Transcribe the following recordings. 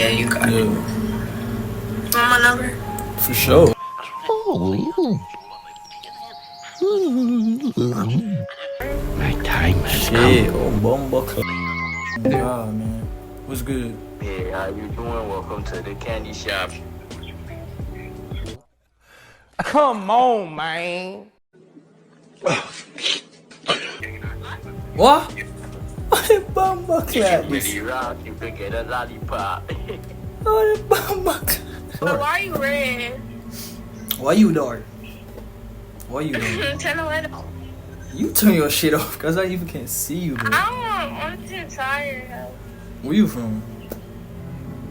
Yeah, you got it. Want my number? For sure. My time has Shit, come. oh, bumbo. God, man. What's good? Hey, how you doing? Welcome to the candy shop. Come on, man. What? What the bumbo If you clap really rock, you can get a lollipop. What the bumbo clap? But why are you red? Why you dark? Why you dark? Turn the light off. You turn your shit off, cause I even can't see you, bro. I'm too tired. Where you from?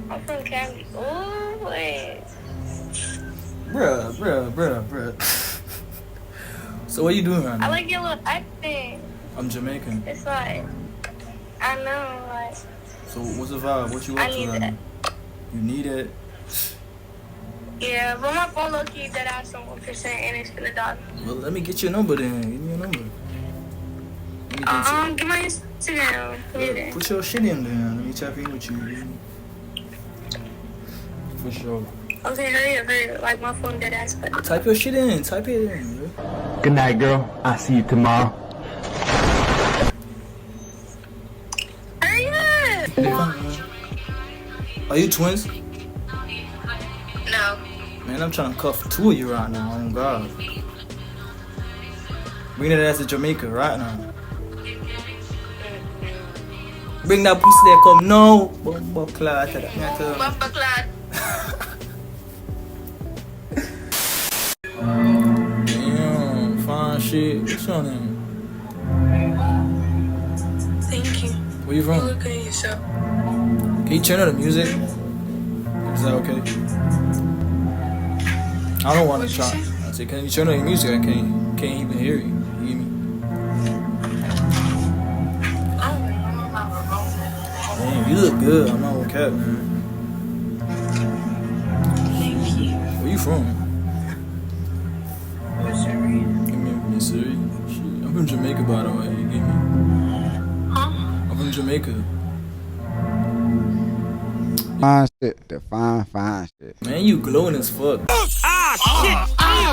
I'm from Cali. Ooh, wait. Bruh. So what you doing right now? I like your little accent. I'm Jamaican. It's like, I know, like. So what's the vibe? What you I up to need right that. now? You need it? Yeah, but my phone low key that I have some 1% and it's gonna die. Well, let me get your number then. Give me your number. Let me get Get my Instagram. your, put your shit in there. Let me tap in with you. For sure. Okay, hurry up. Like my phone dead ass, but. Type your shit in. Type it in. Bro. Good night, girl. I'll see you tomorrow. Hurry up! Are you twins? No. Man, I'm trying to cuff two of you right now. Oh God. Bring that ass to Jamaica right now. Bring that pussy there, come no. Bumbo clad. Bumper clad. Damn, fine shit. What's your name? Thank you. Where you from? Look at yourself. Can you turn on the music? Is that okay? I don't want to try. I said, can you turn on the music? I can't even hear you. You hear me? Damn, you look good. I'm not gonna cap, man. Thank you. Where you from? Missouri. Give me Missouri. Shit. I'm from Jamaica, by the way. You get me? Huh? I'm from Jamaica. Fine shit. The fine shit. Man, you glowing as fuck. Shit.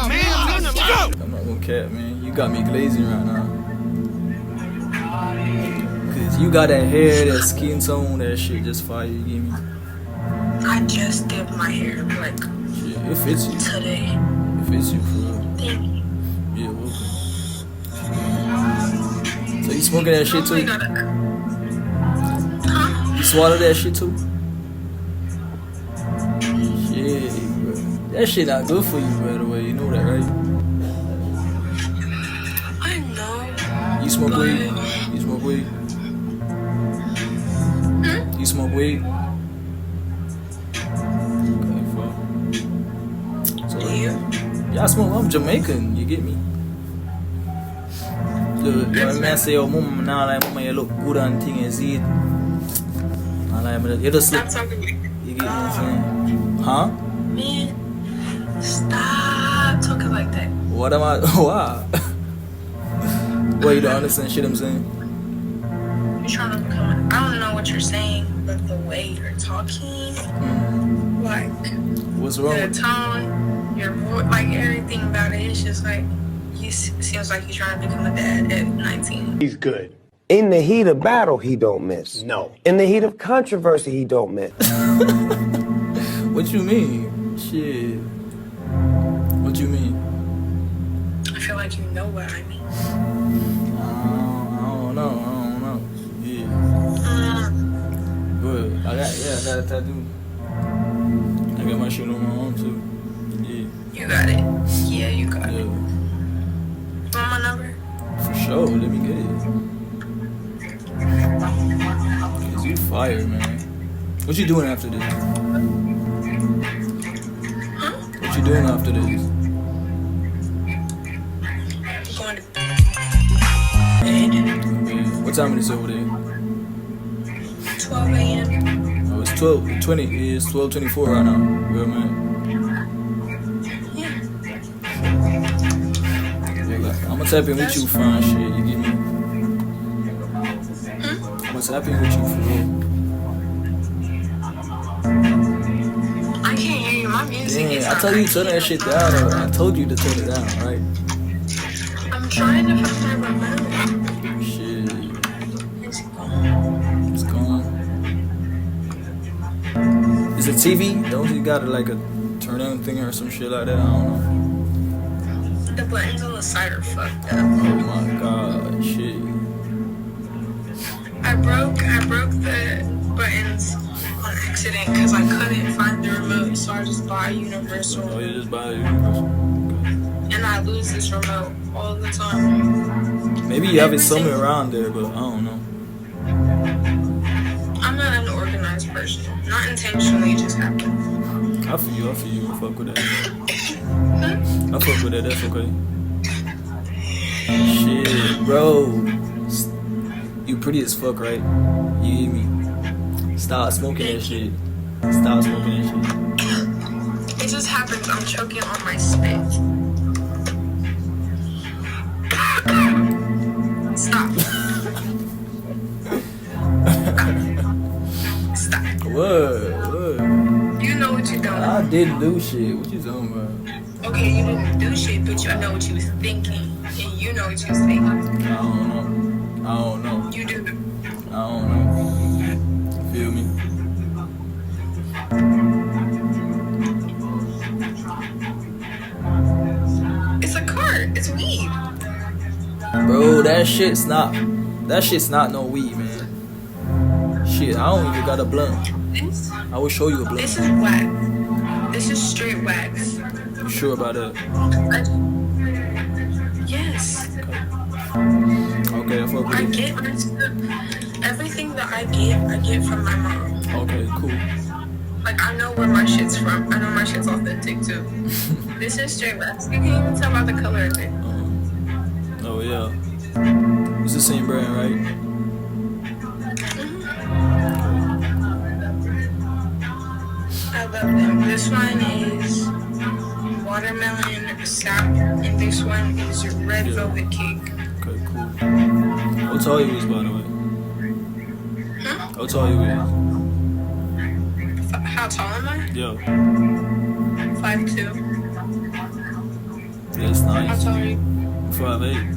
Man. I'm not gonna cap, man. You got me glazing right now. Cause you got that hair, that skin tone, that shit just fire. You get me? I just did my hair like Shit, it fits you. today. It fits you for real. Thank you. Yeah, welcome. So you smoking that shit Oh my too? God. Huh? You swallow that shit too? Shit, bro. That shit not good for you, by the way. You know that, right? I know. You smoke weed? You smoke weed? You smoke weed? Okay, fuck. So, Do you? yeah, I smoke. I'm Jamaican. You get me? Look, when man say, "Oh, mama, now like mama, you look good and thing and see it." And like, you just look. Stop talking to me. You get what I'm saying? Huh? Man, stop talking like that. What am I? Why? What, you don't understand shit I'm saying? You're trying to become. I don't know what you're saying, but the way you're talking, like What's wrong the with tone, your voice, like everything about it, it's just like seems like you're trying to become a dad at 19. He's good. In the heat of battle, he don't miss. No. In the heat of controversy, he don't miss. What you mean? Shit. What you mean? I feel like you know what I mean. I don't know. Yeah. But I got a tattoo. I got my shit on my arm too. Yeah. You got it. Yeah, you got it. Yeah. Want my number? For sure. Let me get it. Cause you fire, man. What you doing after this? Huh? What you doing after this? Going to bed. Okay. What time it is over there? 12 a.m. Oh, it's 12:20. It's 12:24 right now. Yeah, man. Yeah. I'm gonna tap in with you, fine shit. You get me? I'm gonna tap in with you for real. music is Damn, I not told you to my turn that shit down. Or I told you to turn it down, right? I'm trying to find my remote. Shit, It's gone. it's gone. Is it TV? Don't you got like a turn on thing or some shit like that? I don't know. The buttons on the side are fucked up. Oh my god, shit. I broke the buttons on accident because I couldn't find the remote, so I just buy universal. Oh, you just buy it universal. And I lose this remote all the time. Maybe you have it somewhere around there, but I don't know. I'm not an organized person. Not intentionally, it just happened. I feel you. I fuck with that. I fuck with that. That's okay. Shit, bro. You pretty as fuck, right? You hear me? Stop smoking that shit. Stop smoking that shit. It just happens. I'm choking on my spit. Stop. Stop. What? You know what you're doing. I didn't do shit. What you talking about? Okay, you didn't do shit, but you know what you was thinking. And you know what you was thinking. I don't know. You do. I don't know. Feel me? It's a cart. It's weed. Bro, that shit's not no weed, man. Shit, I don't even got a blunt. This, I will show you a this blunt. is wax. This is straight wax. You sure about that? Yes. Okay, I fuck with I it. get everything that I get from my mom. Okay, cool. Like, I know where my shit's from. I know my shit's authentic too. This is straight wax. You can't even tell by the color of it. Oh yeah. It's the same brand, right? I love them. This one is watermelon sap, and this one is red velvet cake. Okay, cool. How tall you is, by the way? How tall you is? How tall am I? Yo. 5'2". That's How nice. tall are you? 5'8".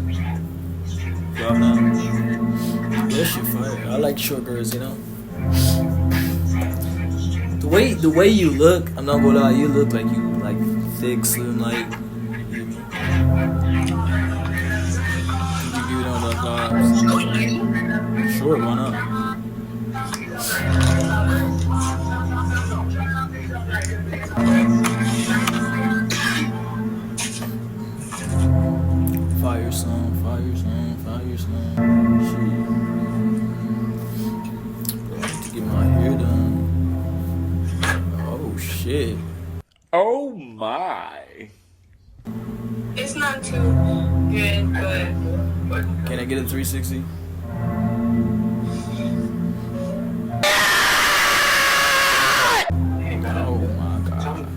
5'9". That shit fire. I like short girls, you know. The way you look, I'm not gonna lie, you look like you like thick, slim, like. You hear me? You give it on the vibes. Sure, why not? Fire song. Shit. I need to get my hair done. Oh shit. Oh my. It's not too good, but Can I get a 360? Oh my god.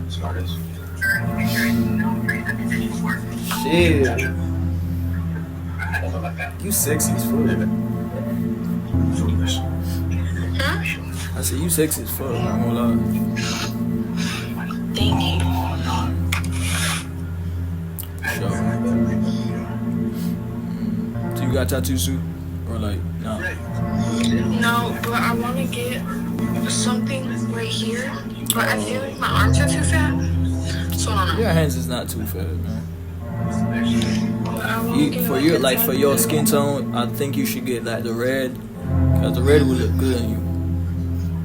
Shit. You sexy as fuck. I said you sexy as fuck, I'm gonna lie. thank you. Sure. So you got tattoos too? Or like, no? No, but I want to get something right here. But I feel like my arms are too fat. So I don't know. Your hands is not too fat, man. But I wanna get For your skin tone, I think you should get like the red, cause the red would look good on you.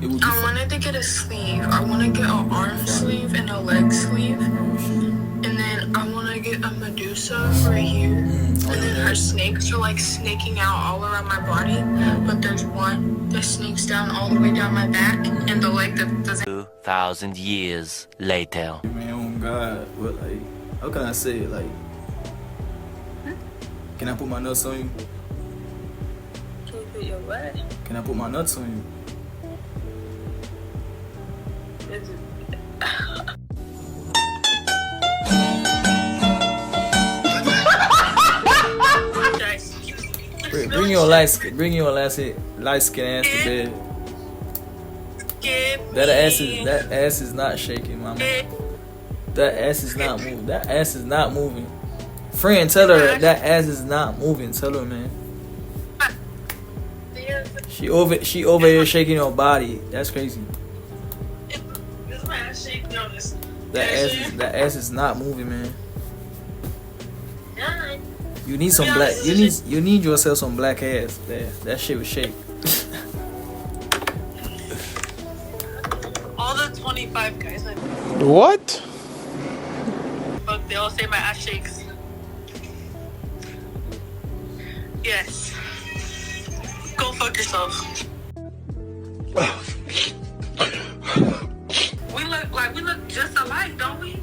It would be I wanted to get a sleeve. I want to get an arm sleeve and a leg sleeve. And then I want to get a Medusa right here. And then her snakes are like snaking out all around my body. But there's one that snakes down all the way down my back. And the leg that doesn't. 2,000 years later. Man, oh God, what like? How can I say it? Like, can I put my nuts on you? Can you put your what? Can I put my nuts on you? Bring your light skin ass to bed. That ass is not shaking, mama. That ass is not moving. That ass is not moving. Friend, tell her that ass is not moving. Tell her, man. She over here shaking her body. That's crazy. That ass is not moving, man. You need some black. You need yourself some black ass. That shit was shake. All the 25 guys like What? fuck, they all say my ass shakes. Yes. Go fuck yourself. we look just alike, don't we?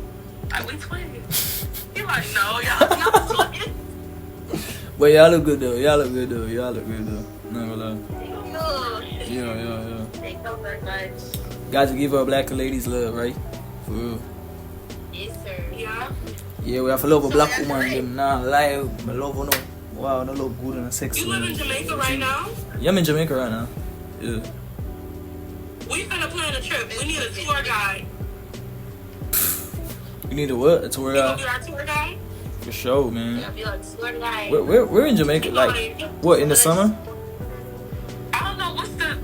Like we twins. You're like, no, y'all twins. But y'all look good though. Y'all look good though. Not gonna lie. Yeah. Thank you very much. Got to give our black ladies love, right? For real. Yes, sir. Yeah. Yeah, we have to love a black woman. Them nah lie, my love no. Wow, no look good and sexy. You live in Jamaica right now? Yeah, I'm in Jamaica right now. Yeah. We finna plan a trip. We need a tour guide. You need a what? A tour You gonna guide? be our tour guide? For sure, man. Yeah, be like tour guide. We're in Jamaica. Like, what, in the summer? I don't know what's the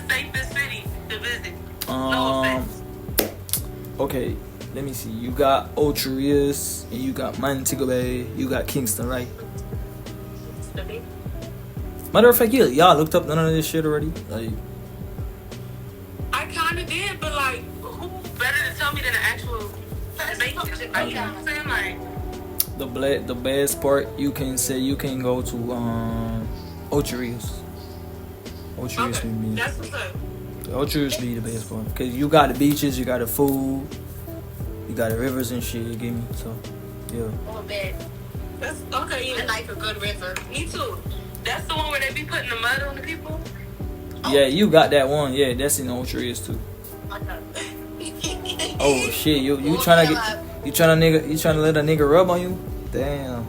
safest city to visit. No offense. Okay, let me see. You got Ocho Rios and you got Montego Bay. You got Kingston, right? Matter of fact, y'all looked up none of this shit already. Like, I kinda did, but like, who better to tell me than an actual Jamaican? Like, you know what I'm saying? Like, the best part you can say you can go to Ocho Rios. Ocho Rios okay, be that's what's up. Ocho Rios be the best part because you got the beaches, you got the food, you got the rivers and shit. You get me? So yeah. Oh man, that's okay. Yeah, I like a good river. Me too. That's the one where they be putting the mud on the people. Yeah, you got that one. Yeah, that's in Ocho Rios too. Oh shit, you trying to let a nigga rub on you? Damn.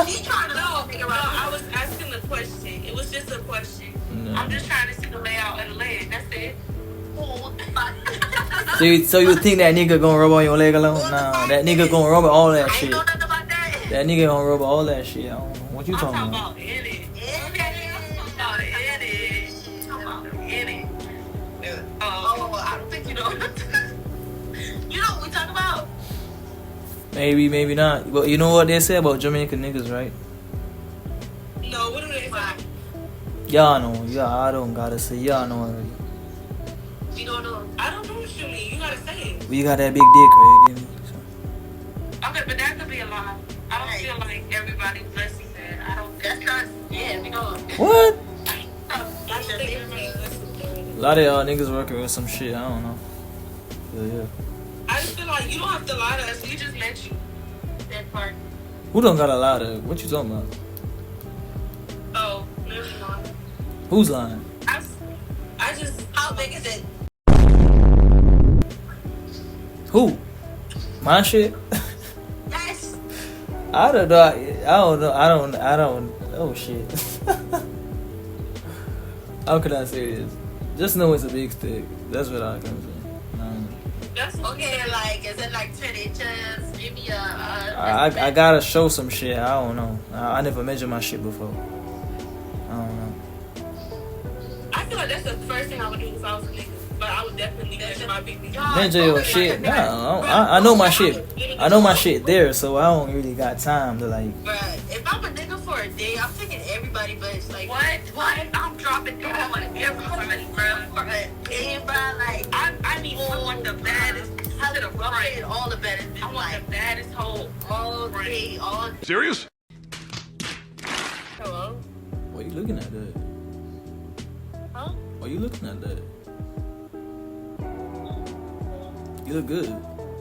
She trying to know. No, I was asking the question. It was just a question. No. I'm just trying to see the layout of the leg. That's it. So you think that nigga gonna rub on your leg alone? Nah, that nigga gonna rub all that I shit. ain't know nothing about that. That nigga gonna rub all that shit. I don't know. What you I'm talking talking about? about in it. Oh, I don't think you know. You know what we talking about? Maybe, maybe not. But you know what they say about Jamaican niggas, right? No, what do they say? Y'all know. Yeah, I don't gotta say. Y'all know already. You don't know. I don't know what you mean. You gotta say it. We got that big dick, right? You get me? So. Okay, but that could be a lie. I don't feel like everybody's blessing that. I don't. That's not. Yeah, we know. What? I don't think everybody's blessing. A lot of y'all niggas working with some shit. I don't know. Yeah. I just feel like you don't have to lie to us. We just met you. That part. Who don't got a lot of? What you talking about? Oh, never mind. Who's lying? I just. How big is it? Who? My shit? Yes. I don't know. I don't. Oh shit. How can I say this? Just know it's a big stick. That's what I can say. That's okay. Like, is it like 10 inches? Maybe I gotta show some shit. I don't know. I never measured my shit before. I don't know. I feel like that's the first thing I would do if I was a nigga. But I would definitely measure my BB. Measure your shit. No, I know my shit. I know my shit there, so I don't really got time to like. Bruh, if I'm a nigga for a day, I'm taking everybody, but it's like what? I'm dropping down on everybody, bruh. For a day, bruh. Like I need someone the baddest. I should have rubbed all the baddest. I want the baddest hoe all day, all day. Serious? Hello? Why you looking at that? Huh? Why you looking at that? You look good.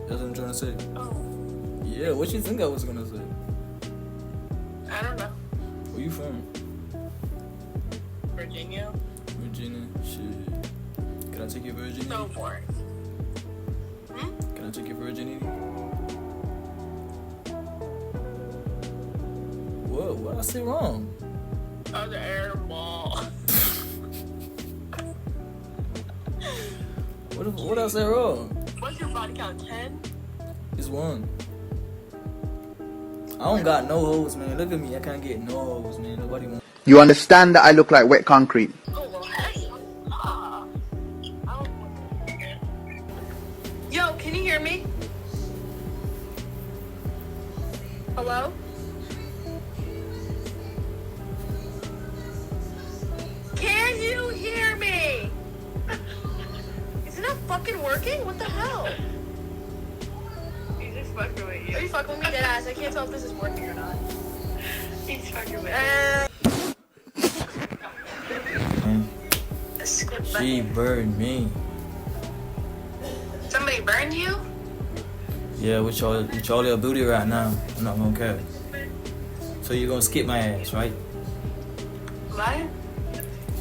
That's what I'm trying to say. Oh, Yeah, what you think I was gonna say? I don't know. Where you from? Virginia? Virginia. Shit. Can I take your virginity? So for it. Can I take your virginity? Whoa, what I say wrong? Other airball. What I say wrong? What's your body count? 10? Just one. I don't got no hoes, man. Look at me. I can't get no hoes, man. Nobody wants. You understand that I look like wet concrete? Yo, can you hear me? Hello? Can you hear me? Is it not fucking working? What the hell? He's just fucking with you. Are you fucking with me, deadass? I can't tell if this is working or not. He's fucking with She burned me. Somebody burned you? Yeah, with your little booty right now. I'm not gonna care. So you're gonna skip my ass, right? What?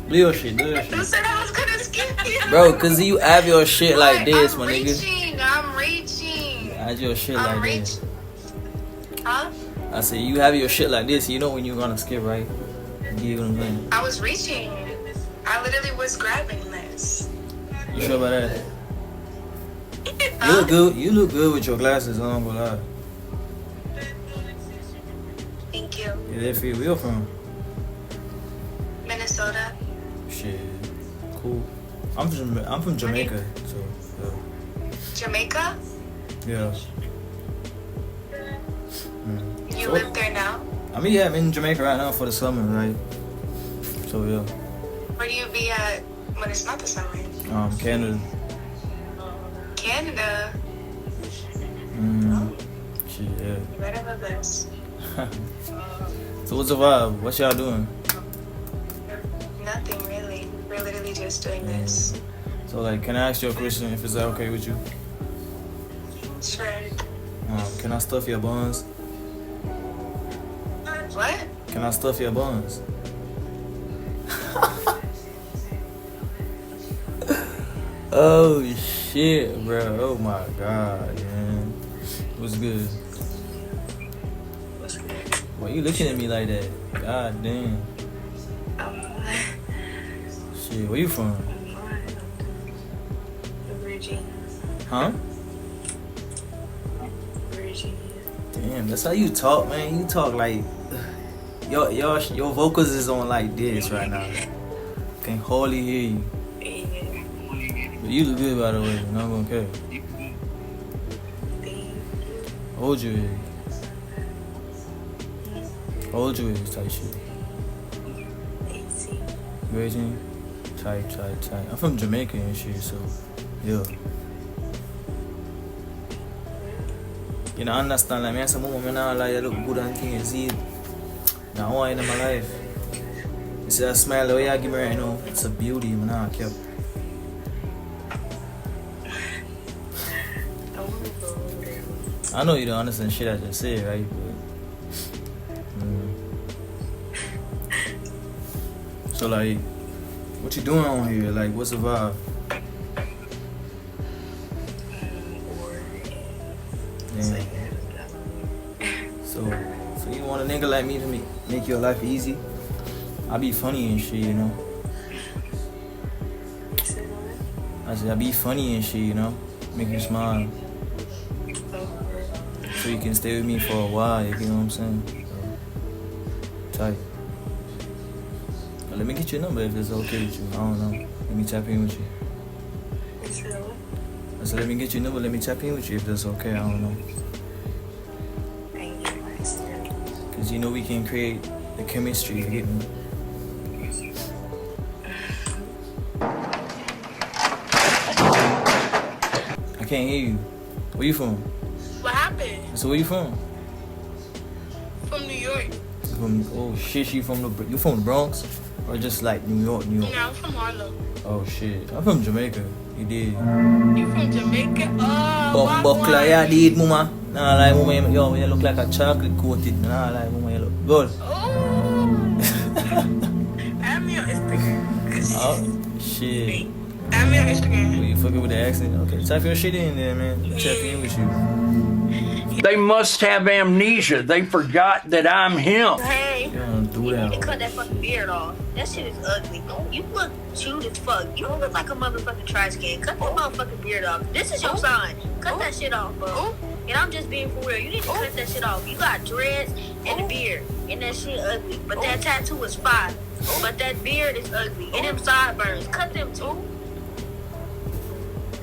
Do your shit. Who said I was gonna skip you? Bro, cause you have your shit like this, my nigga. I'm reaching. Have your shit like this. Huh? I said you have your shit like this. You know when you're gonna skip, right? You know what I'm saying? I was reaching. I literally was grabbing this. You sure about that? You look good. You look good with your glasses on, but Thank you. yeah, that's where you from. Minnesota. Shit, cool. I'm from Jamaica, so Jamaica? yeah. You live there now? I mean, yeah, I'm in Jamaica right now for the summer, right? So yeah. Where do you be at when it's not the summer? Canada. Canada? Shit, yeah. You better love this. So what's the vibe? What y'all doing? Nothing really. We're literally just doing this. So like, can I ask you a question if it's okay with you? Sure. Can I stuff your buns? What? Can I stuff your buns? Oh shit, bro. Oh my god, man. What's good? What's good? Why you looking at me like that? God damn. Shit, where you from? Virginia. Huh? Virginia. Damn, that's how you talk, man. You talk like your vocals is on like this right now. Can hardly hear you. But you look good, by the way. I'm not gonna care. How old you is? How old you is? Type shit. 18. You 18? Type. I'm from Jamaica and shit, so yeah. You know, understand, like, me some woman now, like, I look good and things, you see it. Now, I want it in my life. You see that smile the way you give me right now, it's a beauty, man, I kept. I know you don't understand shit I just said, right? But, so, like, what you doing on here? Like, what's the vibe? Yeah. So you want a nigga like me to make your life easy? I be funny and shit, you know. I said I be funny and shit, you know. Make you smile. So you can stay with me for a while, you know what I'm saying? So, tight. Now, let me get your number if it's okay with you. I don't know. Let me tap in with you. I said let me get your number, let me tap in with you if that's okay, I don't know. Cause you know we can create the chemistry, you get me? I can't hear you. Where you from? What happened? So where you from? From New York. Oh shit, you from the Bronx? Or just like New York? No, I'm from Harlem. Oh shit, I'm from Jamaica. You did. You from Jamaica? Oh, Buckler, yeah, did, mama. Nah, like, mama, yo, you look like a chocolate coated. Nah, like, mama, you look good. Oh. Add me on Instagram. Oh, shit. Add me on Instagram. You fucking with the accent? Okay, type your shit in there, man. Tap in with you. They must have amnesia. They forgot that I'm him. Hey. Do that. You cut that fucking beard off. That shit is ugly. You look cute as fuck. You don't look like a motherfucking trash can. Cut that motherfucking beard off. This is your sign. Cut that shit off, bro. And I'm just being for real. You need to cut that shit off. You got dreads and a beard, and that shit ugly. But that tattoo is fire. But that beard is ugly. And them sideburns. Cut them too.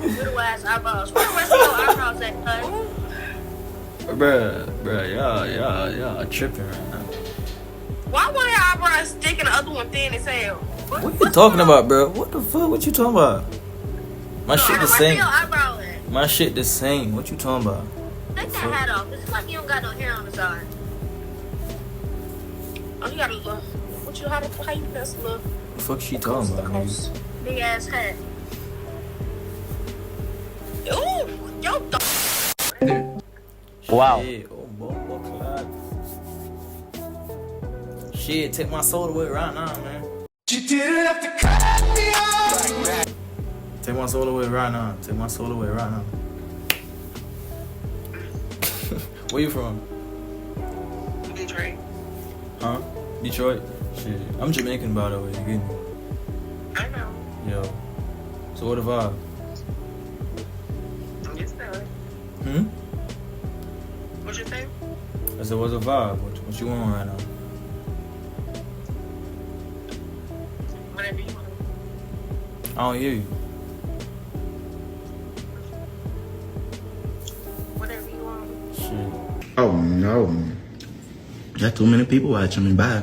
Little ass eyebrows. Where the rest of your eyebrows at, cuz? Bruh, y'all tripping right now. Why one of your eyebrows thick and the other one thin as hell? What you talking about, bro? What the fuck? What you talking about? My shit the same. Your eyebrow at? My shit the same. What you talking about? Take that hat off. It's like you don't got no hair on the side. Oh, you gotta look. How you best look? What the fuck she talking about, nigga? Big ass hat. Ooh, yo, Wow. Shit, oh, boy, Clyde. Shit, take my soul away right now, man. You didn't have to cut me off. Take my soul away right now. Take my soul away right now. Where you from? Detroit. Huh? Detroit? Shit. I'm Jamaican, by the way. You get me? I know. Yo. So what the vibe? It's good. Hmm? What you think? I said, what's the vibe? What you want right now? Whatever you want. I don't hear you. Whatever you want. Shit. Oh no. There's too many people watching me. Bye.